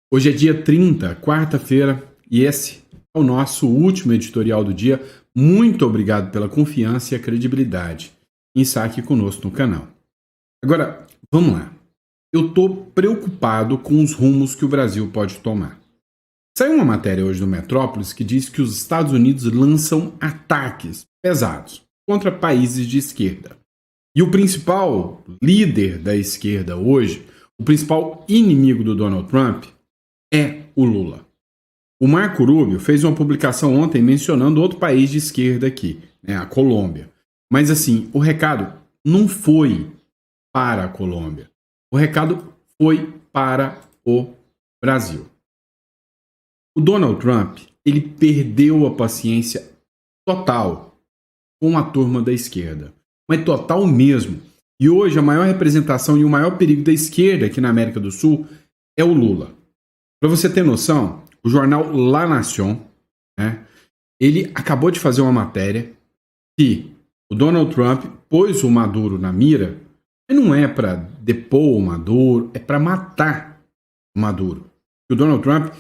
Hoje é dia 30, quarta-feira, e esse é o nosso último editorial do dia. Muito obrigado pela confiança e a credibilidade em estar aqui conosco no canal. Agora, vamos lá. Eu estou preocupado com os rumos que o Brasil pode tomar. Saiu uma matéria hoje do Metrópolis que diz que os Estados Unidos lançam ataques pesados contra países de esquerda. E o principal líder da esquerda hoje, o principal inimigo do Donald Trump, é o Lula. O Marco Rubio fez uma publicação ontem mencionando outro país de esquerda aqui, a Colômbia. Mas assim, o recado não foi para a Colômbia. O recado foi para o Brasil. O Donald Trump, ele perdeu a paciência total com a turma da esquerda. Mas total mesmo. E hoje a maior representação e o maior perigo da esquerda aqui na América do Sul é o Lula. Para você ter noção, o jornal La Nación, ele acabou de fazer uma matéria que o Donald Trump pôs o Maduro na mira, mas não é para depor o Maduro, é para matar o Maduro. O Donald Trump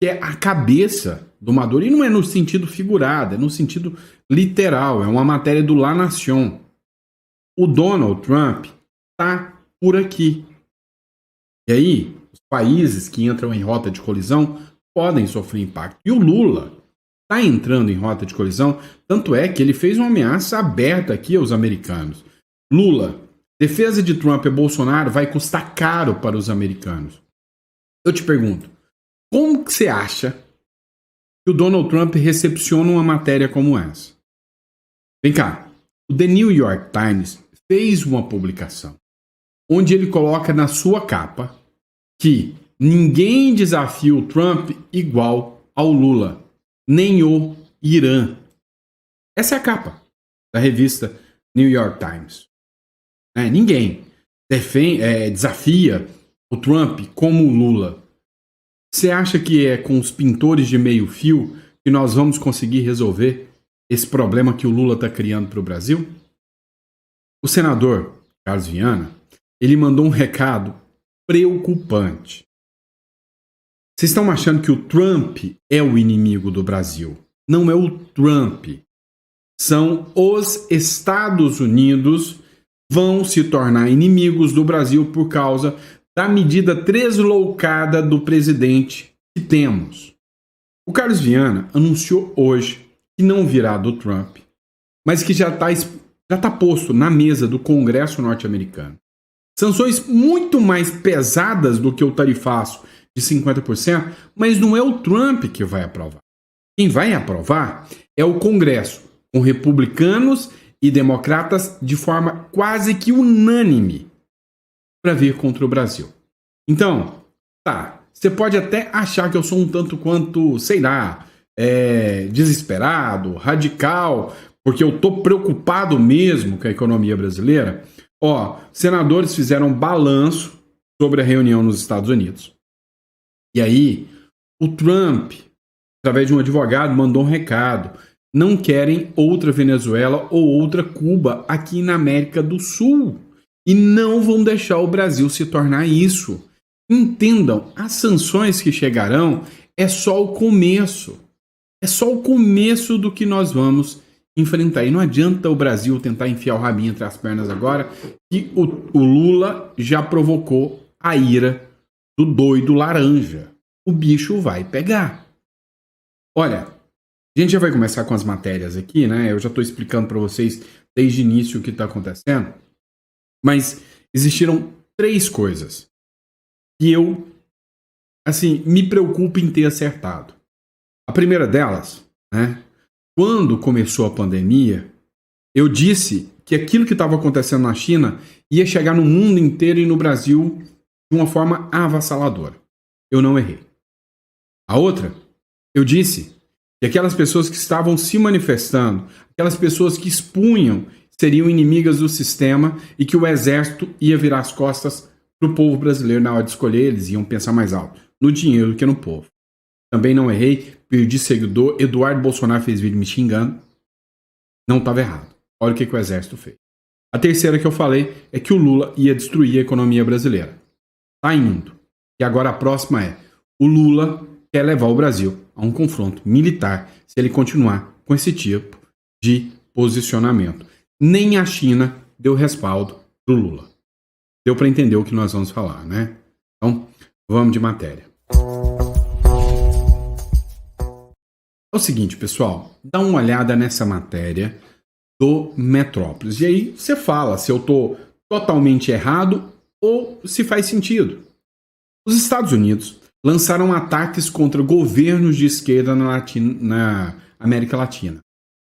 quer a cabeça do Maduro, e não é no sentido figurado, é no sentido literal, é uma matéria do La Nación. O Donald Trump está por aqui. E aí, os países que entram em rota de colisão podem sofrer impacto. E o Lula está entrando em rota de colisão, tanto é que ele fez uma ameaça aberta aqui aos americanos. Lula, defesa de Trump e Bolsonaro vai custar caro para os americanos. Eu te pergunto, como que você acha que o Donald Trump recepciona uma matéria como essa? Vem cá, o The New York Times fez uma publicação onde ele coloca na sua capa que ninguém desafia o Trump igual ao Lula, nem o Irã. Essa é a capa da revista New York Times. Ninguém desafia o Trump como o Lula. Você acha que é com os pintores de meio fio que nós vamos conseguir resolver esse problema que o Lula está criando para o Brasil? O senador Carlos Viana, ele mandou um recado preocupante. Vocês estão achando que o Trump é o inimigo do Brasil? Não é o Trump. São os Estados Unidos vão se tornar inimigos do Brasil por causa da medida tresloucada do presidente que temos. O Carlos Viana anunciou hoje que não virá do Trump, mas que já está posto na mesa do Congresso norte-americano. Sanções muito mais pesadas do que o tarifaço de 50%, mas não é o Trump que vai aprovar. Quem vai aprovar é o Congresso, com republicanos e democratas de forma quase que unânime para vir contra o Brasil. Então, você pode até achar que eu sou um tanto quanto, desesperado, radical, porque eu estou preocupado mesmo com a economia brasileira. Senadores fizeram balanço sobre a reunião nos Estados Unidos. E aí, o Trump, através de um advogado, mandou um recado. Não querem outra Venezuela ou outra Cuba aqui na América do Sul. E não vão deixar o Brasil se tornar isso. Entendam, as sanções que chegarão é só o começo. É só o começo do que nós vamos enfrentar. E não adianta o Brasil tentar enfiar o rabinho entre as pernas agora, que o Lula já provocou a ira do doido laranja. O bicho vai pegar. Olha, a gente já vai começar com as matérias aqui, Eu já estou explicando para vocês desde o início o que está acontecendo. Mas existiram 3 coisas que eu, me preocupo em ter acertado. A primeira delas, quando começou a pandemia, eu disse que aquilo que estava acontecendo na China ia chegar no mundo inteiro e no Brasil de uma forma avassaladora. Eu não errei. A outra, eu disse que aquelas pessoas que estavam se manifestando, aquelas pessoas que expunham, seriam inimigas do sistema e que o exército ia virar as costas para o povo brasileiro na hora de escolher. Eles iam pensar mais alto no dinheiro do que no povo. Também não errei, perdi seguidor. Eduardo Bolsonaro fez vídeo me xingando. Não estava errado. Olha o que o exército fez. A terceira que eu falei é que o Lula ia destruir a economia brasileira. Tá indo. E agora a próxima é: o Lula quer levar o Brasil a um confronto militar se ele continuar com esse tipo de posicionamento. Nem a China deu respaldo para o Lula. Deu para entender o que nós vamos falar, né? Então, vamos de matéria. É o seguinte, pessoal, dá uma olhada nessa matéria do Metrópolis. E aí você fala se eu estou totalmente errado ou se faz sentido. Os Estados Unidos lançaram ataques contra governos de esquerda na América Latina.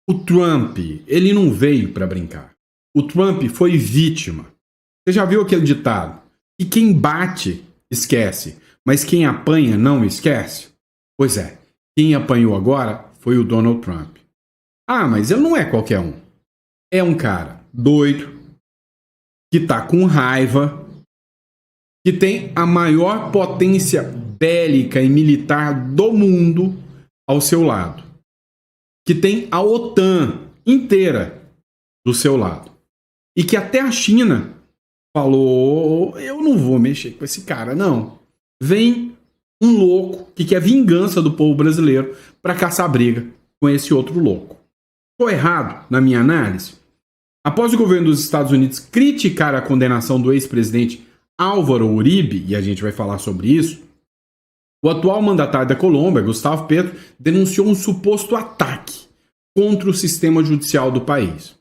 O Trump, ele não veio para brincar. O Trump foi vítima. Você já viu aquele ditado? Que quem bate, esquece, mas quem apanha, não esquece? Pois é, quem apanhou agora foi o Donald Trump. Ah, mas ele não é qualquer um. É um cara doido, que tá com raiva, que tem a maior potência bélica e militar do mundo ao seu lado. Que tem a OTAN inteira do seu lado. E que até a China falou, eu não vou mexer com esse cara, não. Vem um louco que quer vingança do povo brasileiro para caçar briga com esse outro louco. Estou errado na minha análise? Após o governo dos Estados Unidos criticar a condenação do ex-presidente Álvaro Uribe, e a gente vai falar sobre isso, o atual mandatário da Colômbia, Gustavo Petro, denunciou um suposto ataque contra o sistema judicial do país.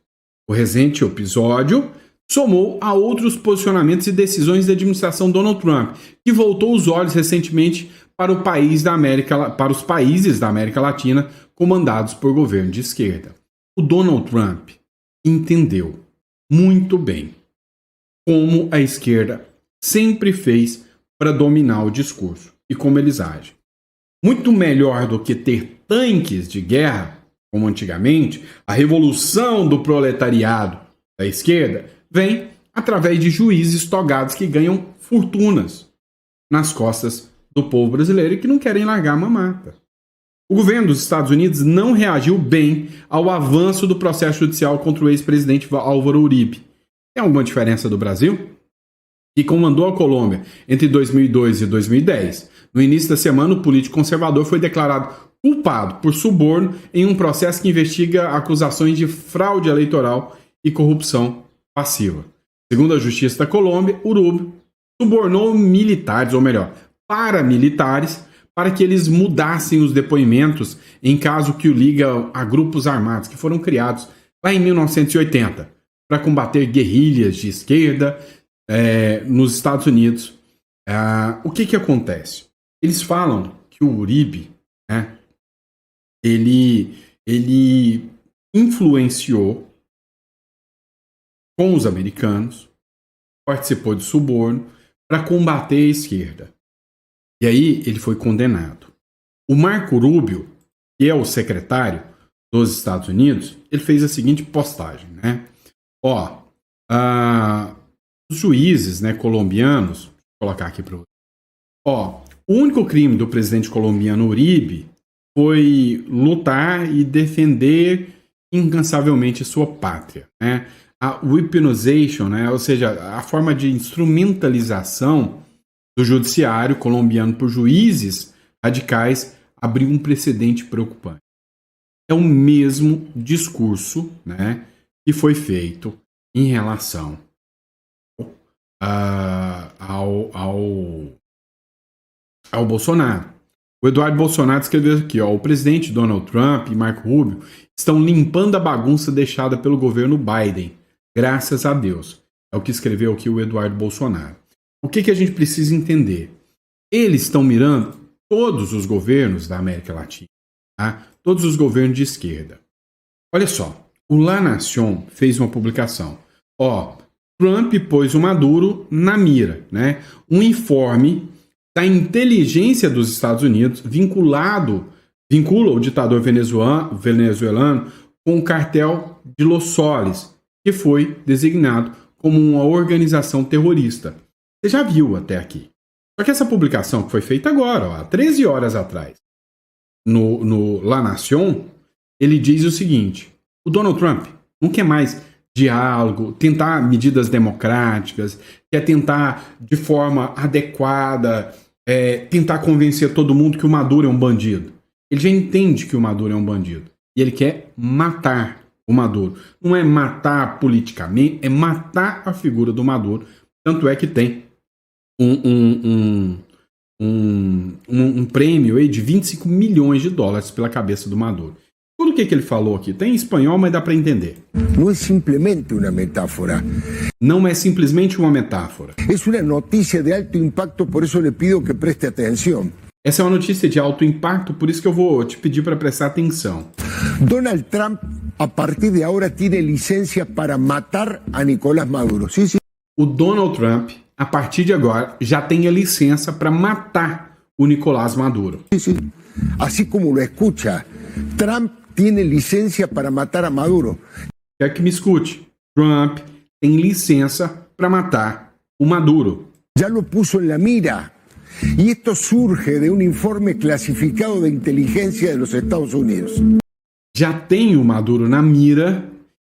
O recente episódio somou a outros posicionamentos e decisões da administração Donald Trump, que voltou os olhos recentemente para os países da América Latina comandados por governo de esquerda. O Donald Trump entendeu muito bem como a esquerda sempre fez para dominar o discurso e como eles agem. Muito melhor do que ter tanques de guerra, como antigamente, a revolução do proletariado da esquerda vem através de juízes togados que ganham fortunas nas costas do povo brasileiro e que não querem largar a mamata. O governo dos Estados Unidos não reagiu bem ao avanço do processo judicial contra o ex-presidente Álvaro Uribe. Tem alguma diferença do Brasil? Que comandou a Colômbia entre 2002 e 2010. No início da semana, o político conservador foi declarado culpado por suborno em um processo que investiga acusações de fraude eleitoral e corrupção passiva. Segundo a Justiça da Colômbia, Uribe subornou militares, ou melhor, paramilitares, para que eles mudassem os depoimentos em caso que o liga a grupos armados que foram criados lá em 1980 para combater guerrilhas de esquerda nos Estados Unidos. O que acontece? Eles falam que o Uribe, ele influenciou com os americanos, participou de suborno para combater a esquerda. E aí ele foi condenado. O Marco Rubio, que é o secretário dos Estados Unidos, ele fez a seguinte postagem, os juízes, colombianos, vou colocar aqui para você. O único crime do presidente colombiano Uribe foi lutar e defender incansavelmente sua pátria, A weaponization, ou seja, a forma de instrumentalização do judiciário colombiano por juízes radicais abriu um precedente preocupante. É o mesmo discurso, que foi feito em relação ao Bolsonaro. O Eduardo Bolsonaro escreveu aqui, o presidente Donald Trump e Marco Rubio estão limpando a bagunça deixada pelo governo Biden. Graças a Deus. É o que escreveu aqui o Eduardo Bolsonaro. O que a gente precisa entender? Eles estão mirando todos os governos da América Latina, todos os governos de esquerda. Olha só, o La Nación fez uma publicação. Trump pôs o Maduro na mira, Um informe da inteligência dos Estados Unidos vincula o ditador venezuelano com o cartel de Los Soles, que foi designado como uma organização terrorista. Você já viu até aqui. Só que essa publicação que foi feita agora, há 13 horas atrás, no La Nación, ele diz o seguinte: o Donald Trump não quer mais diálogo, tentar medidas democráticas, quer tentar de forma adequada tentar convencer todo mundo que o Maduro é um bandido. Ele já entende que o Maduro é um bandido. E ele quer matar o Maduro. Não é matar politicamente, é matar a figura do Maduro. Tanto é que tem um prêmio aí de 25 milhões de dólares pela cabeça do Maduro. Tudo o que ele falou aqui tem em espanhol, mas dá para entender. Não é simplesmente uma metáfora. Não é simplesmente uma metáfora. É uma notícia de alto impacto, por isso lhe pido que preste atenção. Essa é uma notícia de alto impacto, por isso que eu vou te pedir para prestar atenção. Donald Trump, a partir de agora, tem licença para matar a Nicolás Maduro. Sim, sim. O Donald Trump, a partir de agora, já tem a licença para matar o Nicolás Maduro. Sim, sim. Assim como lo escucha, Trump tem licença para matar a Maduro. Quer que me escute? Trump tem licença para matar o Maduro. Já lo puso en la mira. Y esto surge de un informe clasificado de inteligencia de los Estados Unidos. Já tem o Maduro na mira,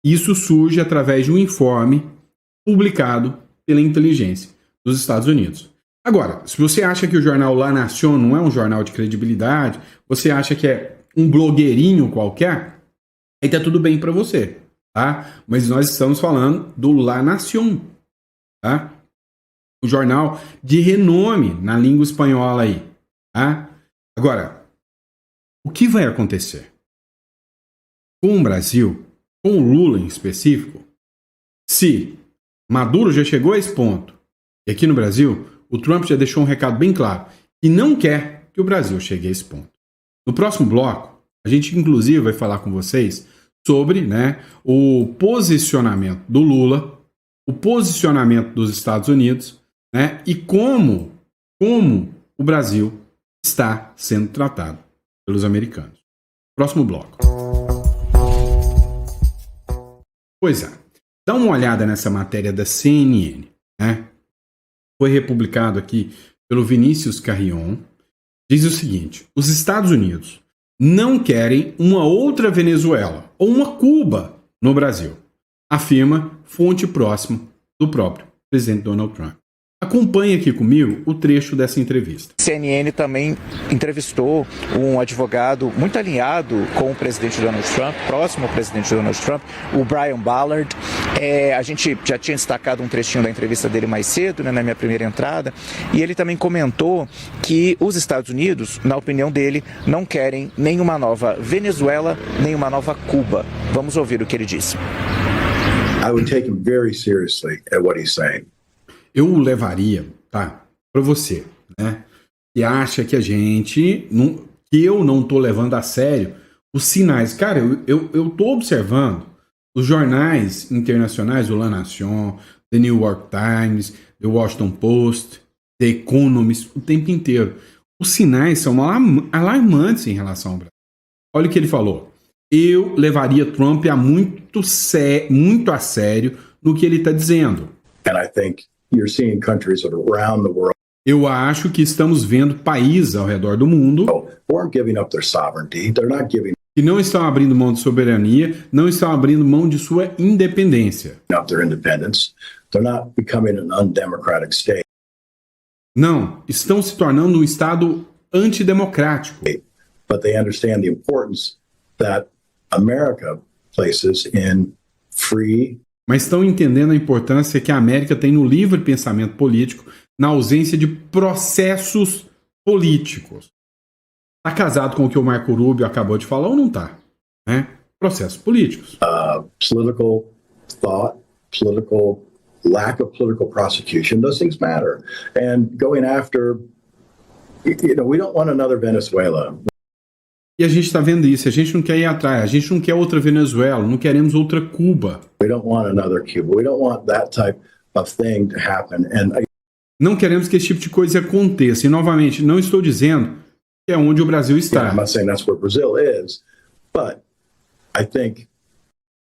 isso surge através de um informe publicado pela inteligência dos Estados Unidos. Agora, se você acha que o jornal La Nación não é um jornal de credibilidade, você acha que é um blogueirinho qualquer, aí tá tudo bem para você, tá? Mas nós estamos falando do La Nación, tá? O jornal de renome na língua espanhola aí, tá? Agora, o que vai acontecer com o Brasil, com o Lula em específico, se Maduro já chegou a esse ponto, e aqui no Brasil, o Trump já deixou um recado bem claro, e não quer que o Brasil chegue a esse ponto. No próximo bloco, a gente inclusive vai falar com vocês sobre, né, o posicionamento do Lula, o posicionamento dos Estados Unidos, né, e como o Brasil está sendo tratado pelos americanos. Próximo bloco. Pois é, dá uma olhada nessa matéria da CNN, né? Foi republicado aqui pelo Vinícius Carrion. Diz o seguinte: os Estados Unidos não querem uma outra Venezuela ou uma Cuba no Brasil, afirma fonte próxima do próprio presidente Donald Trump. Acompanhe aqui comigo o trecho dessa entrevista. CNN também entrevistou um advogado muito alinhado com o presidente Donald Trump, próximo ao presidente Donald Trump, o Brian Ballard. A gente já tinha destacado um trechinho da entrevista dele mais cedo, né, na minha primeira entrada, e ele também comentou que os Estados Unidos, na opinião dele, não querem nenhuma nova Venezuela, nem uma nova Cuba. Vamos ouvir o que ele disse. I would take him very seriously at what he's saying. Eu o levaria, tá, para você, né, que acha que que eu não tô levando a sério os sinais. Cara, eu tô observando os jornais internacionais, o La Nación, The New York Times, The Washington Post, The Economist, o tempo inteiro. Os sinais são alarmantes em relação ao Brasil. Olha o que ele falou. Eu levaria Trump muito a sério no que ele está dizendo. And I think you're seeing countries around the world Eu acho que estamos vendo países ao redor do mundo who aren't giving up their sovereignty. They're not giving que não estão abrindo mão de soberania, não estão abrindo mão de sua independência. up their independence. They're not becoming an undemocratic state. Não, estão se tornando um Estado antidemocrático. But they understand the importance that America places in free, Mas estão entendendo a importância que a América tem no livre pensamento político, na ausência de processos políticos. Está casado com o que o Marco Rubio acabou de falar ou não está? Né? Processos políticos. political thought, lack of political prosecution. Those things matter. And going after, we don't want another Venezuela. E a gente está vendo isso, a gente não quer ir atrás, a gente não quer outra Venezuela, não queremos outra Cuba. We don't want another Cuba. We don't want that type of thing to happen. And Não queremos que esse tipo de coisa aconteça. E, novamente, não estou dizendo que é onde o Brasil está. I'm not saying that's where Brazil is, but I think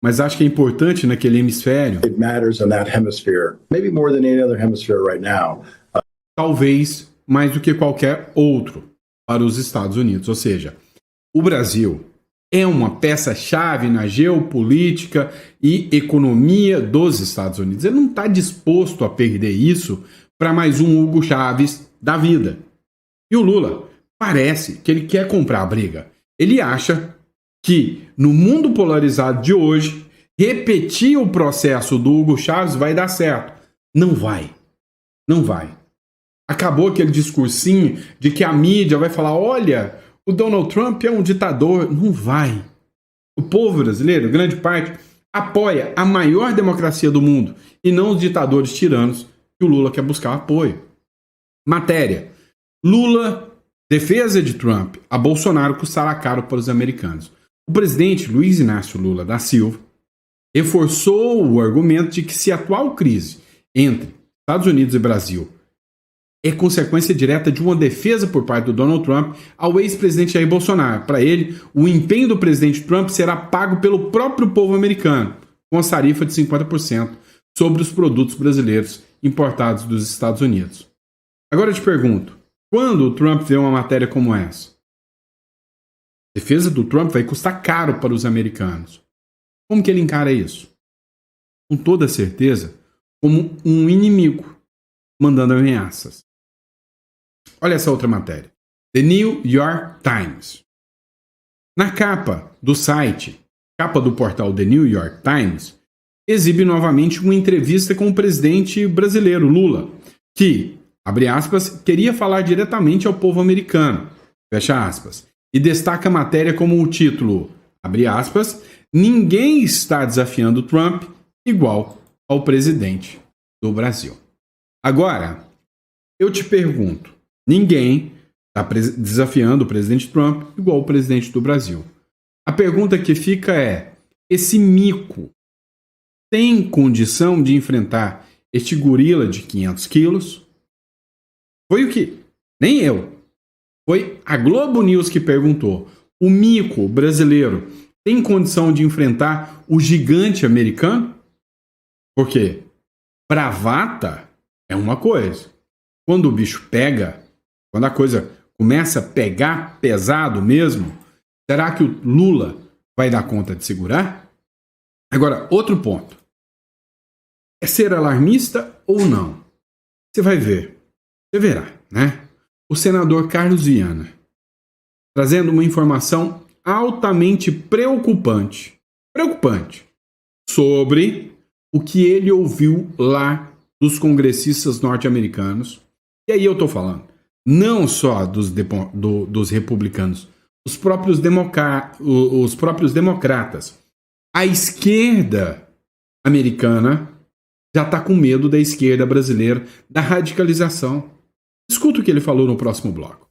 Mas acho que é importante naquele hemisfério, it matters in that hemisphere, maybe more than any other hemisphere right now. talvez mais do que qualquer outro, para os Estados Unidos. Ou seja, o Brasil é uma peça-chave na geopolítica e economia dos Estados Unidos. Ele não está disposto a perder isso para mais um Hugo Chávez da vida. E o Lula parece que ele quer comprar a briga. Ele acha que no mundo polarizado de hoje, repetir o processo do Hugo Chávez vai dar certo. Não vai. Não vai. Acabou aquele discursinho de que a mídia vai falar, olha, o Donald Trump é um ditador. Não vai. O povo brasileiro, grande parte, apoia a maior democracia do mundo e não os ditadores tiranos que o Lula quer buscar apoio. Matéria. Lula, defesa de Trump, a Bolsonaro custará caro para os americanos. O presidente Luiz Inácio Lula da Silva reforçou o argumento de que se a atual crise entre Estados Unidos e Brasil é consequência direta de uma defesa por parte do Donald Trump ao ex-presidente Jair Bolsonaro. Para ele, o empenho do presidente Trump será pago pelo próprio povo americano, com a tarifa de 50% sobre os produtos brasileiros importados dos Estados Unidos. Agora eu te pergunto, quando o Trump vê uma matéria como essa? A defesa do Trump vai custar caro para os americanos. Como que ele encara isso? Com toda certeza, como um inimigo, mandando ameaças. Olha essa outra matéria. The New York Times. Na capa do site, capa do portal The New York Times, exibe novamente uma entrevista com o presidente brasileiro, Lula, que, abre aspas, queria falar diretamente ao povo americano, fecha aspas, e destaca a matéria como o título, abre aspas, ninguém está desafiando Trump igual ao presidente do Brasil. Agora, eu te pergunto, ninguém está desafiando o presidente Trump igual o presidente do Brasil. A pergunta que fica é, esse mico tem condição de enfrentar este gorila de 500 quilos? Foi o que? Nem eu. Foi a Globo News que perguntou. O mico brasileiro tem condição de enfrentar o gigante americano? Porque bravata é uma coisa. Quando o bicho pega, quando a coisa começa a pegar pesado mesmo, será que o Lula vai dar conta de segurar? Agora, outro ponto. É ser alarmista ou não? Você vai ver. Você verá, né? O senador Carlos Viana trazendo uma informação altamente preocupante sobre o que ele ouviu lá dos congressistas norte-americanos. E aí eu tô falando não só dos republicanos, os próprios democratas. A esquerda americana já está com medo da esquerda brasileira, da radicalização. Escuta o que ele falou no próximo bloco.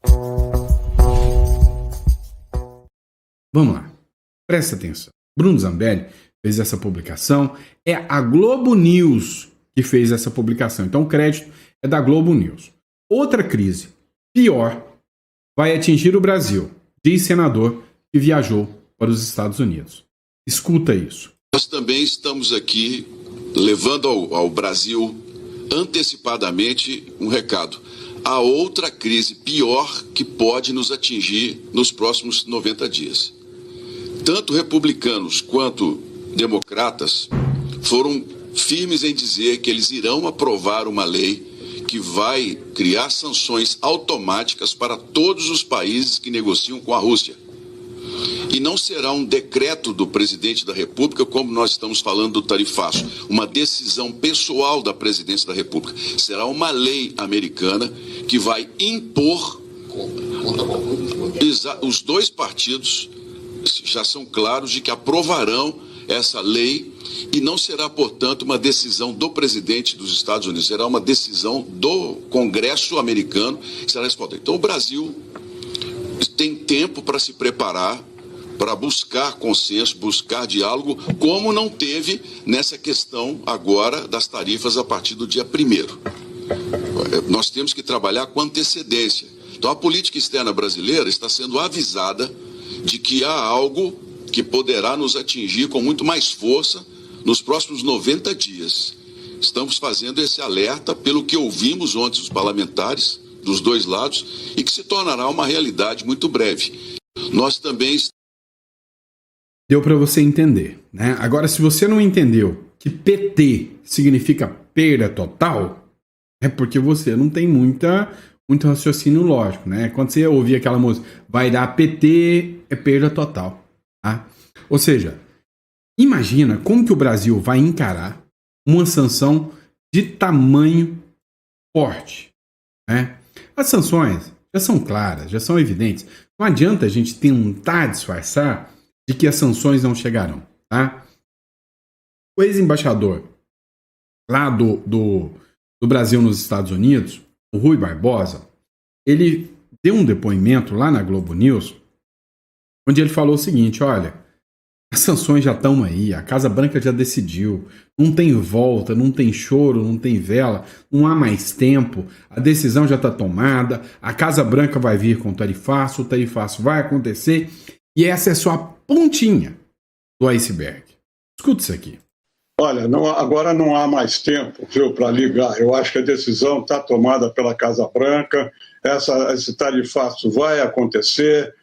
Vamos lá. Presta atenção. Bruno Zambelli fez essa publicação. É a Globo News que fez essa publicação. Então o crédito é da Globo News. Outra crise, pior, vai atingir o Brasil, diz senador que viajou para os Estados Unidos. Escuta isso. Nós também estamos aqui levando ao Brasil antecipadamente um recado. Há outra crise pior que pode nos atingir nos próximos 90 dias. Tanto republicanos quanto democratas foram firmes em dizer que eles irão aprovar uma lei que vai criar sanções automáticas para todos os países que negociam com a Rússia. E não será um decreto do presidente da República, como nós estamos falando do tarifaço, uma decisão pessoal da presidência da República. Será uma lei americana que vai impor. Os dois partidos já são claros de que aprovarão essa lei e não será, portanto, uma decisão do presidente dos Estados Unidos, será uma decisão do Congresso americano que será respondida. Então o Brasil tem tempo para se preparar, para buscar consenso, buscar diálogo, como não teve nessa questão agora das tarifas a partir do dia 1º. Nós temos que trabalhar com antecedência. Então a política externa brasileira está sendo avisada de que há algo que poderá nos atingir com muito mais força nos próximos 90 dias. Estamos fazendo esse alerta pelo que ouvimos ontem os parlamentares dos dois lados e que se tornará uma realidade muito breve. Nós também... Deu para você entender, né? Agora, se você não entendeu que PT significa perda total, é porque você não tem muita muito raciocínio lógico, né? Quando você ouvir aquela música, vai dar PT, é perda total, tá? Ou seja, imagina como que o Brasil vai encarar uma sanção de tamanho forte, né? As sanções já são claras, já são evidentes. Não adianta a gente tentar disfarçar de que as sanções não chegarão, tá? O ex-embaixador lá do Brasil nos Estados Unidos, o Rui Barbosa, ele deu um depoimento lá na Globo News, onde ele falou o seguinte: olha, as sanções já estão aí, a Casa Branca já decidiu, não tem volta, não tem choro, não tem vela, não há mais tempo, a decisão já está tomada, a Casa Branca vai vir com o tarifaço vai acontecer, e essa é só a pontinha do iceberg. Escuta isso aqui. Olha, agora não há mais tempo, viu, para ligar. Eu acho que a decisão está tomada pela Casa Branca, esse tarifaço vai acontecer.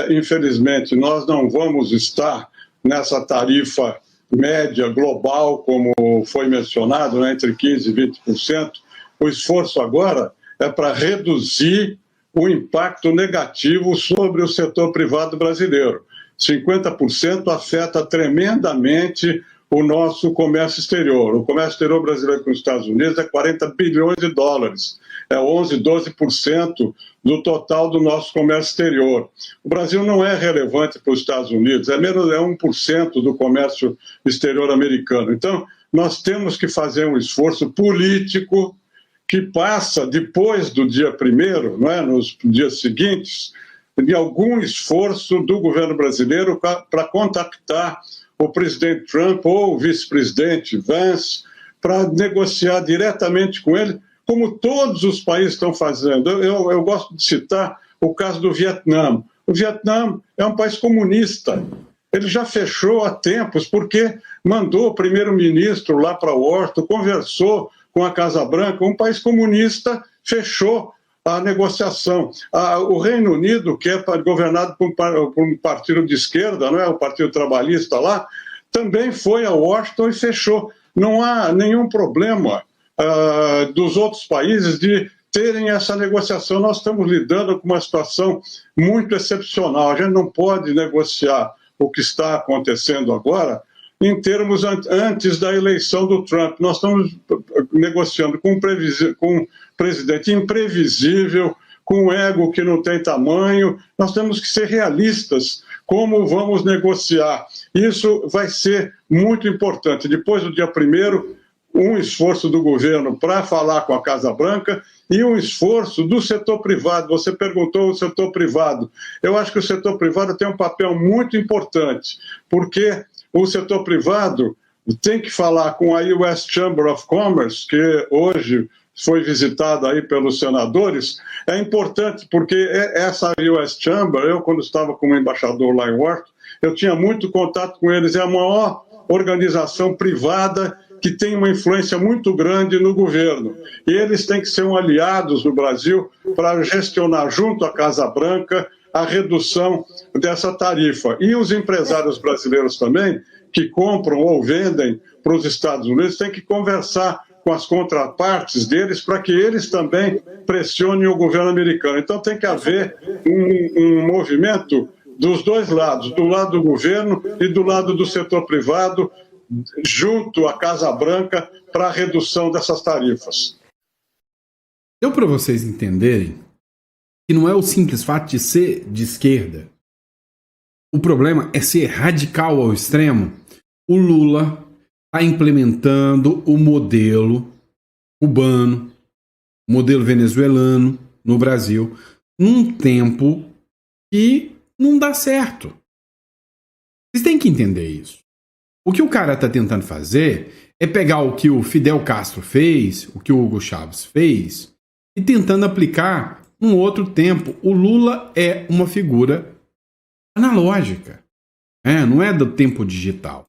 Infelizmente, nós não vamos estar nessa tarifa média global, como foi mencionado, né, entre 15% e 20%. O esforço agora é para reduzir o impacto negativo sobre o setor privado brasileiro. 50% afeta tremendamente o nosso comércio exterior. O comércio exterior brasileiro com os Estados Unidos é 40 bilhões de dólares. É 11%, 12% do total do nosso comércio exterior. O Brasil não é relevante para os Estados Unidos, é menos de 1% do comércio exterior americano. Então, nós temos que fazer um esforço político que passa, depois do dia 1º, não é, nos dias seguintes, de algum esforço do governo brasileiro para contactar o presidente Trump ou o vice-presidente Vance para negociar diretamente com ele, como todos os países estão fazendo. Eu gosto de citar o caso do Vietnã. O Vietnã é um país comunista. Ele já fechou há tempos porque mandou o primeiro-ministro lá para Washington, conversou com a Casa Branca. Um país comunista fechou a negociação. O Reino Unido, que é governado por um partido de esquerda, não é? O Partido Trabalhista lá, também foi a Washington e fechou. Não há nenhum problema dos outros países de terem essa negociação. Nós estamos lidando com uma situação muito excepcional. A gente não pode negociar o que está acontecendo agora em termos antes da eleição do Trump. Nós estamos negociando com um presidente imprevisível, com um ego que não tem tamanho. Nós temos que ser realistas como vamos negociar. Isso vai ser muito importante. Depois do dia 1º, um esforço do governo para falar com a Casa Branca e um esforço do setor privado. Você perguntou o setor privado. Eu acho que o setor privado tem um papel muito importante, porque o setor privado tem que falar com a US Chamber of Commerce, que hoje foi visitada aí pelos senadores. É importante porque essa US Chamber, eu quando estava como embaixador lá em Washington, eu tinha muito contato com eles. É a maior organização privada que tem uma influência muito grande no governo. E eles têm que ser aliados no Brasil para gestionar junto à Casa Branca a redução dessa tarifa. E os empresários brasileiros também, que compram ou vendem para os Estados Unidos, têm que conversar com as contrapartes deles para que eles também pressionem o governo americano. Então tem que haver um movimento dos dois lados, do lado do governo e do lado do setor privado, junto à Casa Branca, para a redução dessas tarifas. Deu para vocês entenderem que não é o simples fato de ser de esquerda. O problema é ser radical ao extremo. O Lula está implementando o modelo cubano, o modelo venezuelano no Brasil, num tempo que não dá certo. Vocês têm que entender isso. O que o cara está tentando fazer é pegar o que o Fidel Castro fez, o que o Hugo Chávez fez, e tentando aplicar um outro tempo. O Lula é uma figura analógica, não é do tempo digital,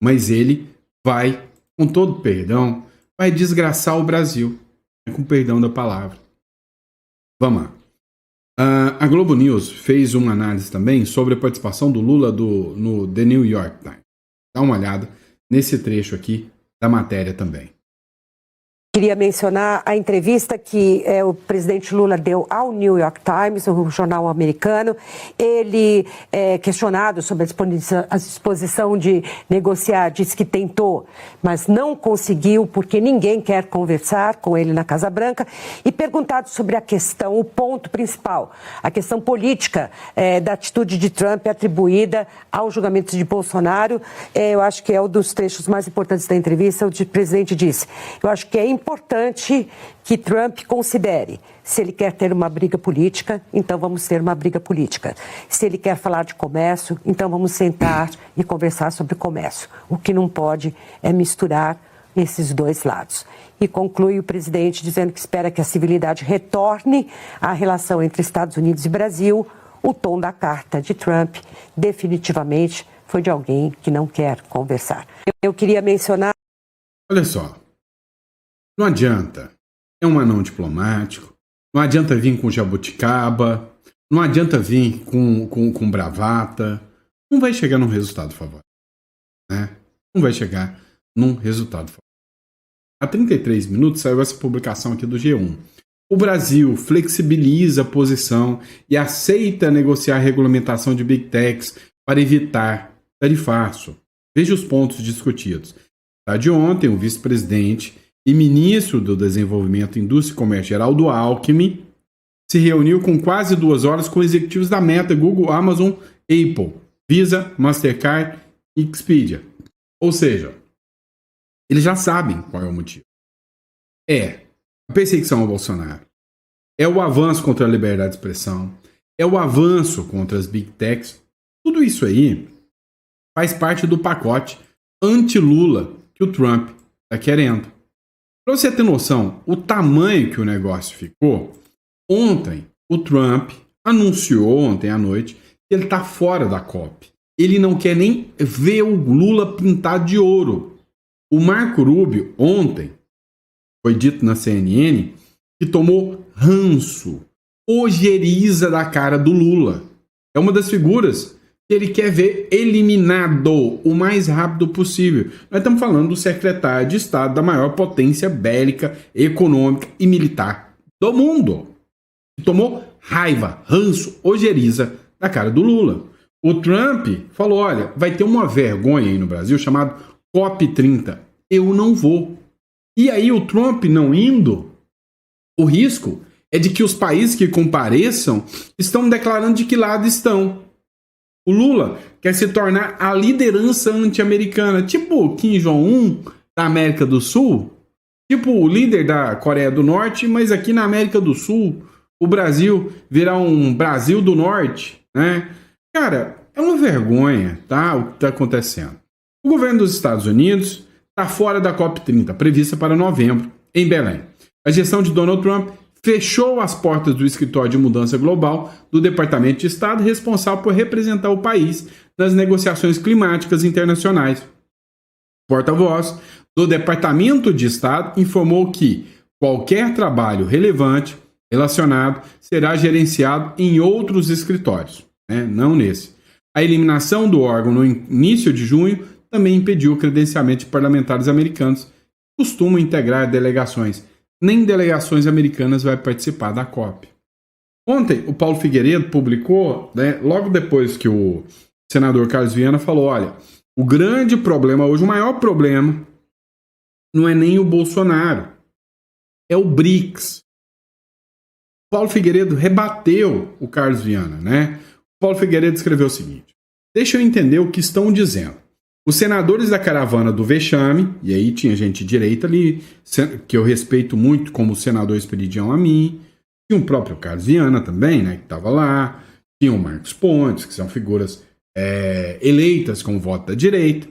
mas ele vai, com todo perdão, vai desgraçar o Brasil, com perdão da palavra. Vamos lá. A Globo News fez uma análise também sobre a participação do Lula no The New York Times. Dá uma olhada nesse trecho aqui da matéria também. Queria mencionar a entrevista que o presidente Lula deu ao New York Times, um jornal americano. Ele, questionado sobre a disposição de negociar, disse que tentou, mas não conseguiu, porque ninguém quer conversar com ele na Casa Branca. E perguntado sobre a questão, o ponto principal, a questão política da atitude de Trump atribuída ao julgamento de Bolsonaro, eu acho que é um dos trechos mais importantes da entrevista. O presidente disse: eu acho que é importante que Trump considere, se ele quer ter uma briga política, então vamos ter uma briga política. Se ele quer falar de comércio, então vamos sentar e conversar sobre comércio. O que não pode é misturar esses dois lados. E conclui o presidente dizendo que espera que a civilidade retorne à relação entre Estados Unidos e Brasil. O tom da carta de Trump definitivamente foi de alguém que não quer conversar. Eu queria mencionar... Olha só. Não adianta. É um anão diplomático. Não adianta vir com jabuticaba. Não adianta vir com bravata. Não vai chegar num resultado favorável. Né? Não vai chegar num resultado favorável. Há 33 minutos saiu essa publicação aqui do G1. O Brasil flexibiliza a posição e aceita negociar a regulamentação de Big Techs para evitar tarifaço. Veja os pontos discutidos. Na de ontem, o vice-presidente e ministro do Desenvolvimento, Indústria e Comércio, Geraldo Alckmin, se reuniu com quase 2 horas com executivos da Meta, Google, Amazon, Apple, Visa, Mastercard e Expedia. Ou seja, eles já sabem qual é o motivo. É a perseguição ao Bolsonaro, é o avanço contra a liberdade de expressão, é o avanço contra as Big Techs. Tudo isso aí faz parte do pacote anti-Lula que o Trump está querendo. Para você ter noção, o tamanho que o negócio ficou, ontem o Trump anunciou, ontem à noite, que ele está fora da COP. Ele não quer nem ver o Lula pintado de ouro. O Marco Rubio, ontem, foi dito na CNN, que tomou ranço, ojeriza da cara do Lula. É uma das figuras que ele quer ver eliminado o mais rápido possível. Nós estamos falando do secretário de Estado da maior potência bélica, econômica e militar do mundo. Que tomou raiva, ranço, ojeriza da cara do Lula. O Trump falou: olha, vai ter uma vergonha aí no Brasil chamado COP30. Eu não vou. E aí o Trump não indo, o risco é de que os países que compareçam estão declarando de que lado estão. O Lula quer se tornar a liderança anti-americana, tipo o Kim Jong-un da América do Sul, tipo o líder da Coreia do Norte, mas aqui na América do Sul, o Brasil virar um Brasil do Norte, né? Cara, é uma vergonha, tá? O que está acontecendo. O governo dos Estados Unidos está fora da COP30, prevista para novembro, em Belém. A gestão de Donald Trump fechou as portas do escritório de mudança global do Departamento de Estado, responsável por representar o país nas negociações climáticas internacionais. O porta-voz do Departamento de Estado informou que qualquer trabalho relevante relacionado será gerenciado em outros escritórios, né? Não nesse. A eliminação do órgão no início de junho também impediu o credenciamento de parlamentares americanos que costumam integrar delegações. Nem delegações americanas vai participar da COP. Ontem, o Paulo Figueiredo publicou, né, logo depois que o senador Carlos Viana falou: olha, o grande problema hoje, o maior problema, não é nem o Bolsonaro, é o BRICS. O Paulo Figueiredo rebateu o Carlos Viana, né? O Paulo Figueiredo escreveu o seguinte: deixa eu entender o que estão dizendo. Os senadores da caravana do vexame, e aí tinha gente de direita ali, que eu respeito muito como o senador Esperidião Amin, tinha o próprio Carlos Viana também, né, que estava lá, tinha o Marcos Pontes, que são figuras eleitas com voto da direita.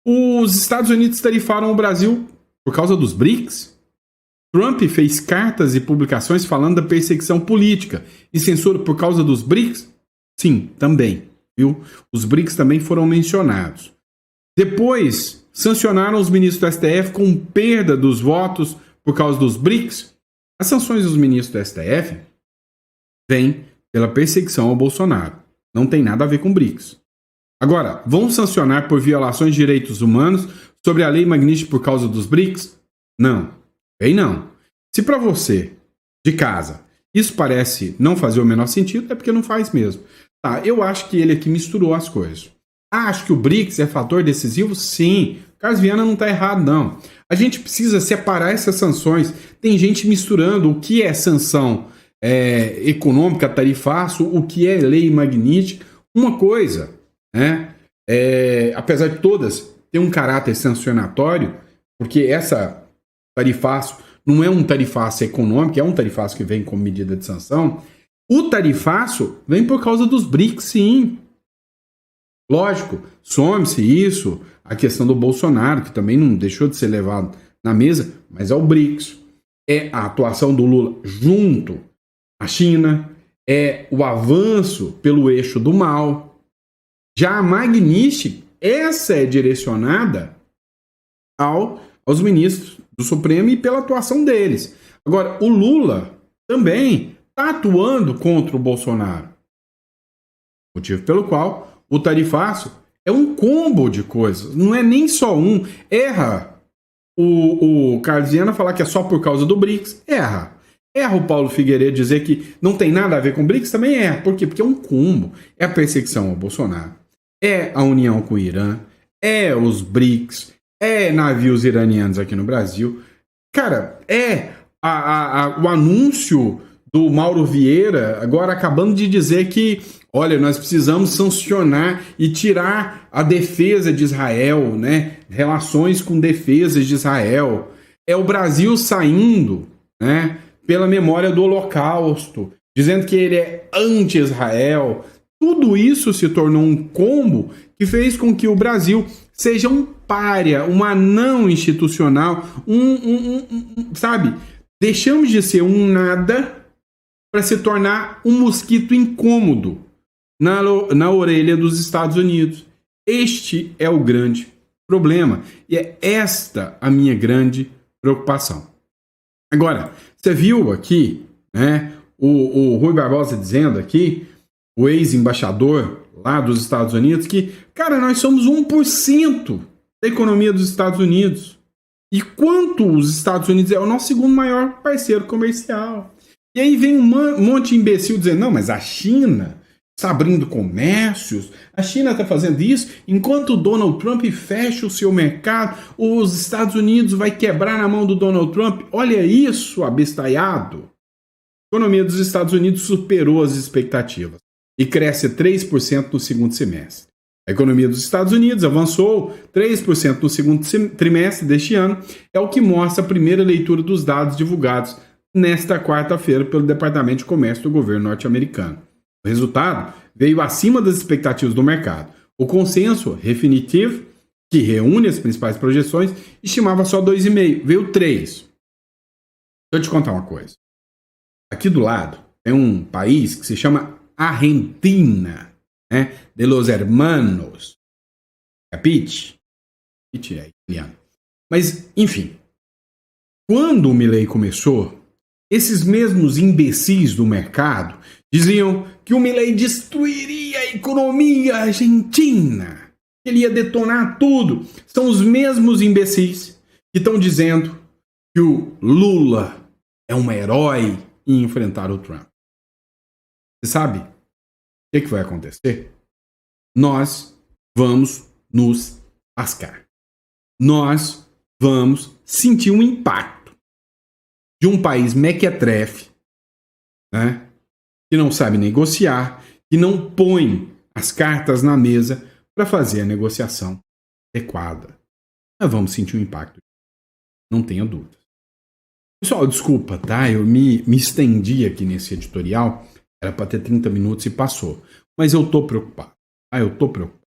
Os Estados Unidos tarifaram o Brasil por causa dos BRICS. Trump fez cartas e publicações falando da perseguição política e censura por causa dos BRICS? Sim, também, viu? Os BRICS também foram mencionados. Depois, sancionaram os ministros do STF com perda dos votos por causa dos BRICS. As sanções dos ministros do STF vêm pela perseguição ao Bolsonaro. Não tem nada a ver com BRICS. Agora, vão sancionar por violações de direitos humanos sobre a Lei Magnitsky por causa dos BRICS? Não. Bem, não. Se para você, de casa, isso parece não fazer o menor sentido, é porque não faz mesmo. Tá, eu acho que ele aqui misturou as coisas. Acho que o BRICS é fator decisivo? Sim. Carlos Viana não está errado, não. A gente precisa separar essas sanções. Tem gente misturando o que é sanção econômica, tarifaço, o que é lei Magnitsky. Uma coisa, né? Apesar de todas ter um caráter sancionatório, porque essa tarifaço não é um tarifaço econômico, é um tarifaço que vem como medida de sanção. O tarifaço vem por causa dos BRICS, sim. Lógico, some-se isso, a questão do Bolsonaro, que também não deixou de ser levado na mesa, mas é o BRICS. É a atuação do Lula junto à China, é o avanço pelo eixo do mal. Já a Magnitsky, essa é direcionada aos ministros do Supremo e pela atuação deles. Agora, o Lula também está atuando contra o Bolsonaro. Motivo pelo qual o tarifaço é um combo de coisas, não é nem só um. Erra o Carlos Viana falar que é só por causa do BRICS. Erra o Paulo Figueiredo dizer que não tem nada a ver com o BRICS, também erra. Por quê? Porque é um combo. É a perseguição ao Bolsonaro, é a união com o Irã, é os BRICS, é navios iranianos aqui no Brasil. Cara, o anúncio do Mauro Vieira agora acabando de dizer que, olha, nós precisamos sancionar e tirar a defesa de Israel, né? Relações com defesas de Israel. É o Brasil saindo, né? Pela memória do Holocausto, dizendo que ele é anti-Israel. Tudo isso se tornou um combo que fez com que o Brasil seja um pária, um anão institucional, sabe? Deixamos de ser um nada para se tornar um mosquito incômodo na orelha dos Estados Unidos. Este é o grande problema. E é esta a minha grande preocupação. Agora, você viu aqui, né, o Rui Barbosa dizendo aqui, o ex-embaixador lá dos Estados Unidos, que, cara, nós somos 1% da economia dos Estados Unidos. E quanto os Estados Unidos é o nosso segundo maior parceiro comercial. E aí vem um monte de imbecil dizendo, não, mas a China está abrindo comércios, a China está fazendo isso, enquanto o Donald Trump fecha o seu mercado, os Estados Unidos vai quebrar na mão do Donald Trump. Olha isso, abestalhado. A economia dos Estados Unidos superou as expectativas e cresce 3% no segundo semestre. A economia dos Estados Unidos avançou 3% no segundo trimestre deste ano, é o que mostra a primeira leitura dos dados divulgados nesta quarta-feira pelo Departamento de Comércio do governo norte-americano. O resultado veio acima das expectativas do mercado. O consenso Refinitiv, que reúne as principais projeções, estimava só 2,5%, veio 3%. Deixa eu te contar uma coisa. Aqui do lado tem um país que se chama Argentina, né? De los hermanos. Capite? Capite é italiano. Mas, enfim, quando o Milei começou, esses mesmos imbecis do mercado diziam que o Milei destruiria a economia argentina, que ele ia detonar tudo. São os mesmos imbecis que estão dizendo que o Lula é um herói em enfrentar o Trump. Você sabe o que vai acontecer? Nós vamos nos lascar. Nós vamos sentir um impacto de um país mequetrefe, né? Que não sabe negociar, que não põe as cartas na mesa para fazer a negociação adequada. Nós vamos sentir um impacto. Não tenha dúvida. Pessoal, desculpa, tá? Eu me estendi aqui nesse editorial. Era para ter 30 minutos e passou. Mas eu tô preocupado. Eu tô preocupado.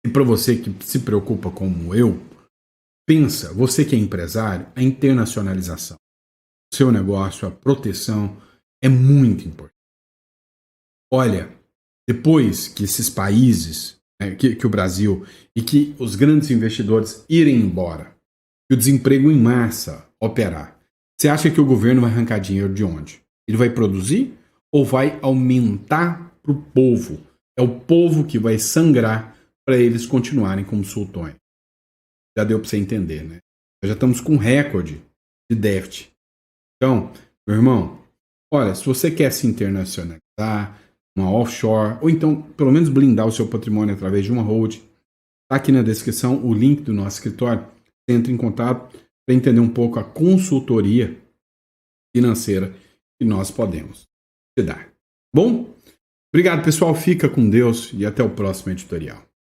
E para você que se preocupa como eu, pensa, você que é empresário, a internacionalização. O seu negócio, a proteção é muito importante. Olha, depois que esses países, né, que o Brasil e que os grandes investidores irem embora, que o desemprego em massa operar, você acha que o governo vai arrancar dinheiro de onde? Ele vai produzir ou vai aumentar para o povo? É o povo que vai sangrar para eles continuarem como sultões. Já deu para você entender, né? Nós já estamos com recorde de déficit. Então, meu irmão, olha, se você quer se internacionalizar, uma offshore, ou então pelo menos blindar o seu patrimônio através de uma holding, está aqui na descrição o link do nosso escritório. Você entra em contato para entender um pouco a consultoria financeira que nós podemos te dar. Bom? Obrigado, pessoal. Fica com Deus e até o próximo editorial.